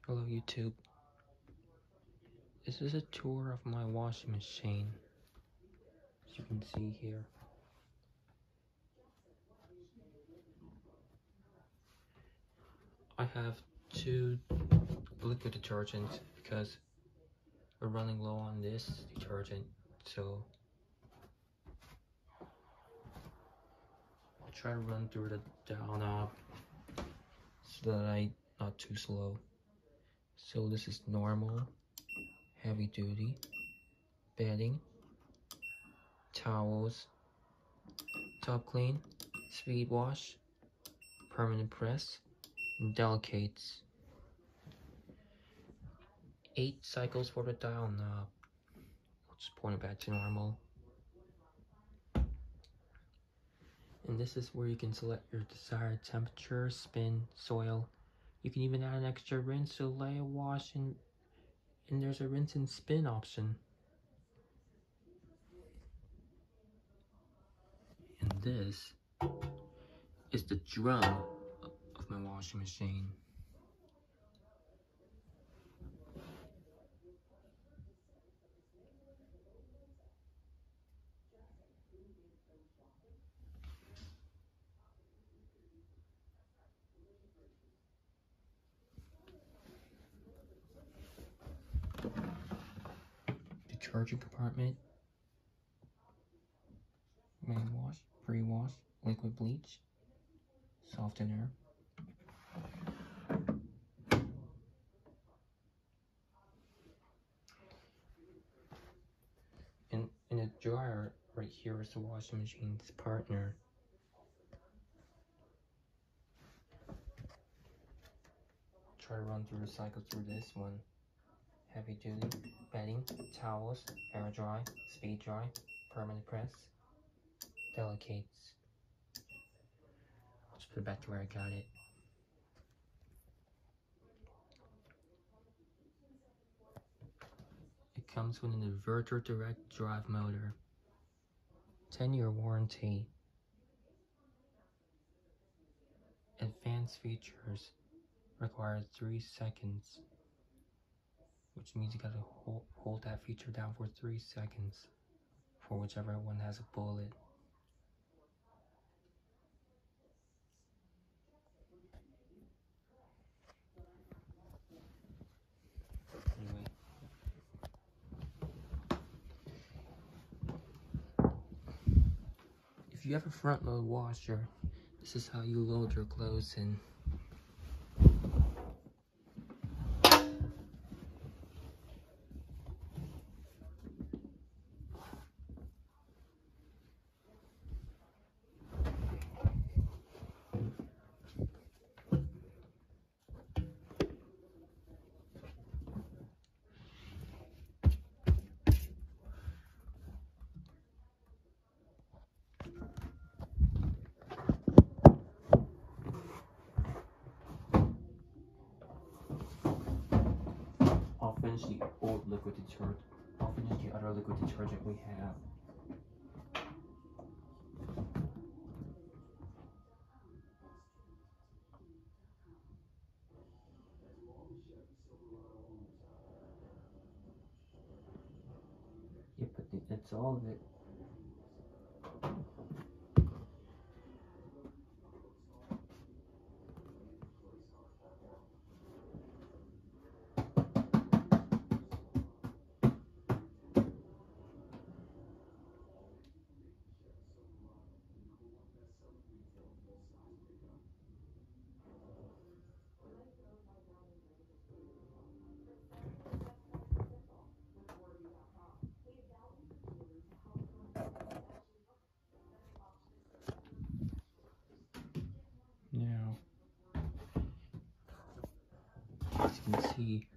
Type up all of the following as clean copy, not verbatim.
Hello YouTube. This is a tour of my washing machine. As you can see here. I have 2 liquid detergents because we're running low on this detergent, so I'll try to run through the down knob so that I'm not too slow. So this is normal, heavy duty, bedding, towels, top clean, speed wash, permanent press, and delicates. 8 cycles for the dial knob. I'll just point it back to normal. And this is where you can select your desired temperature, spin, soil. You can even add an extra rinse to let it wash, and there's a rinse and spin option. And this is the drum of my washing machine. Detergent compartment, main wash, pre-wash, liquid bleach, softener. In the dryer right here is the washing machine's partner. Try to run through the cycle through this one. Heavy duty, bedding, towels, air dry, speed dry, permanent press, delicates. I'll just put it back to where I got it. It comes with an inverter direct drive motor, 10-year warranty, advanced features, requires 3 seconds, which means you gotta hold that feature down for 3 seconds for whichever one has a bullet. Anyway, if you have a front load washer, this is how you load your clothes in. I'll finish the old liquid detergent. I'll finish the other liquid detergent we have. Yep, but that's all of it. Now, as you can see,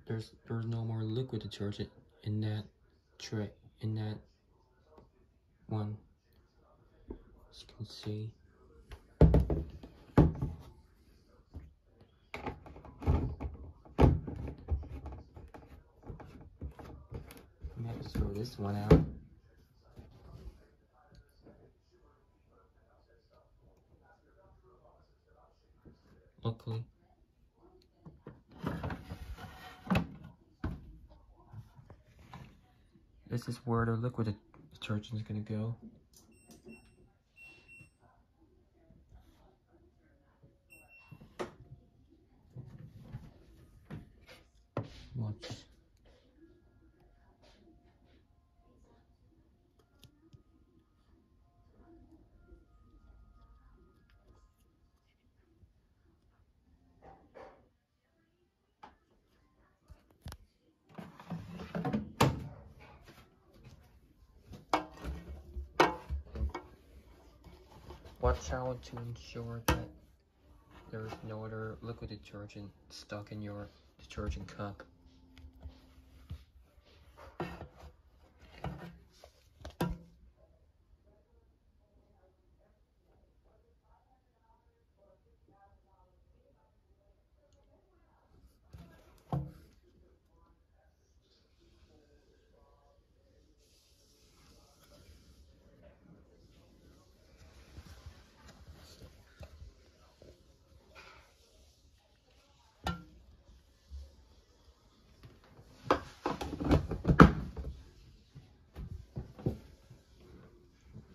there's no more liquid detergent in that tray, in that one. As you can see. I'm gonna have to throw this one out. Luckily, this is where the liquid detergent is going to go. Watch. Watch out to ensure that there is no other liquid detergent stuck in your detergent cup.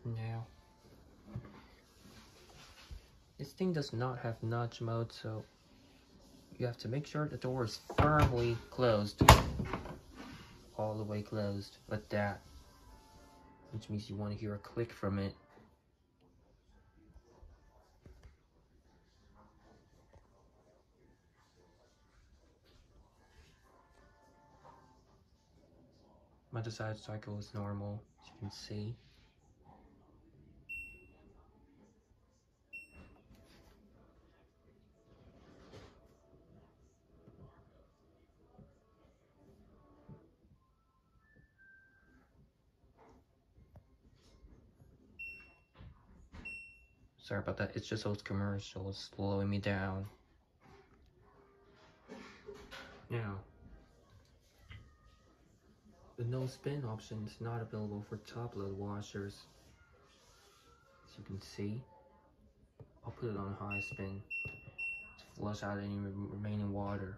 Now, this thing does not have nudge mode, so you have to make sure the door is firmly closed. All the way closed, like that. Which means you want to hear a click from it. My desired cycle is normal, as you can see. Sorry about that, it's just those commercials slowing me down. Now, the no spin option is not available for top load washers. As you can see, I'll put it on high spin to flush out any remaining water.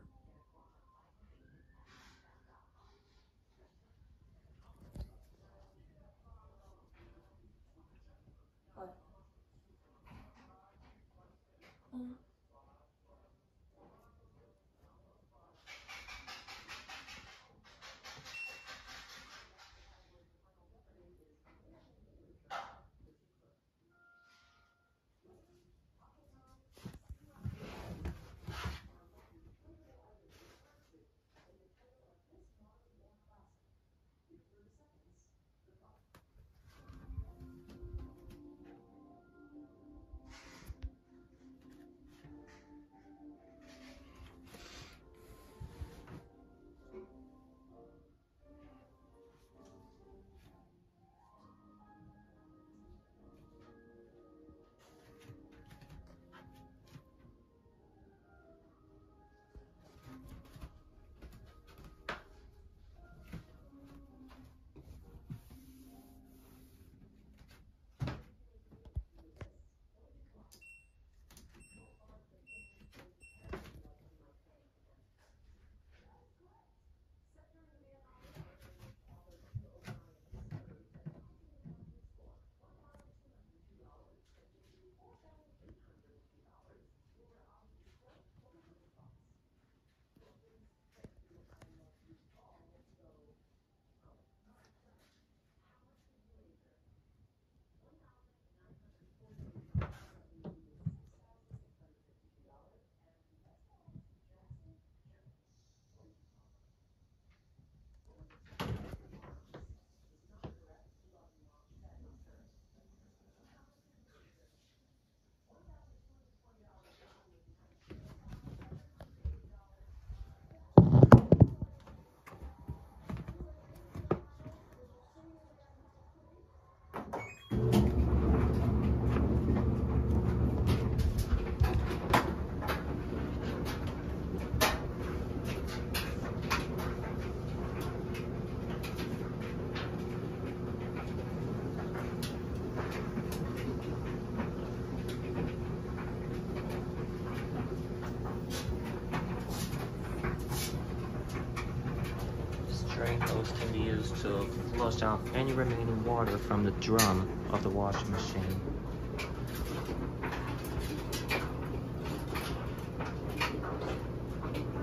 is to flush out any remaining water from the drum of the washing machine.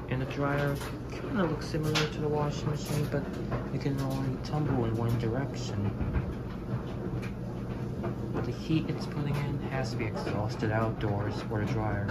And the dryer kind of looks similar to the washing machine, but it can only tumble in one direction. But the heat it's putting in has to be exhausted outdoors for the dryer.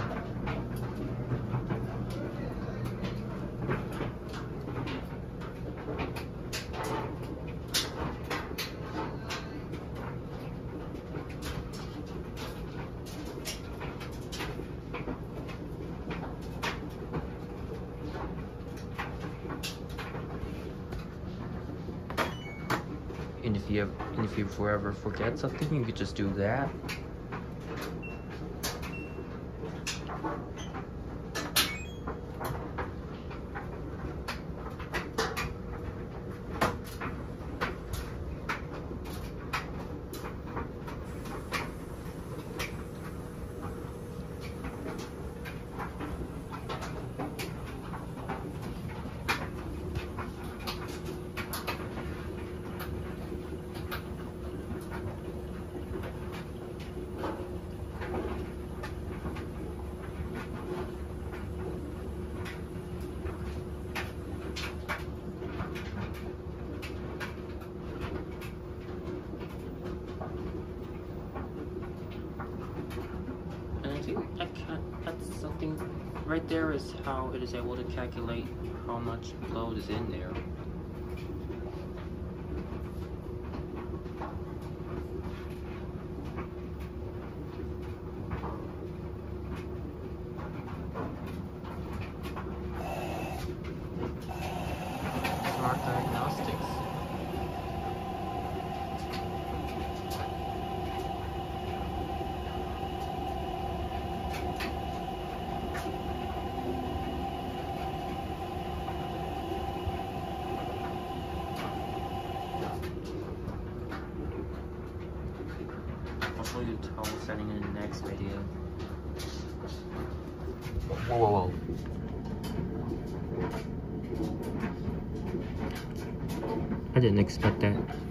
And if you forever forget something, you could just do that. That's something right there is how it is able to calculate how much load is in there. Smart diagnostics. I'll show you the towel setting in the next video. Whoa. I didn't expect that.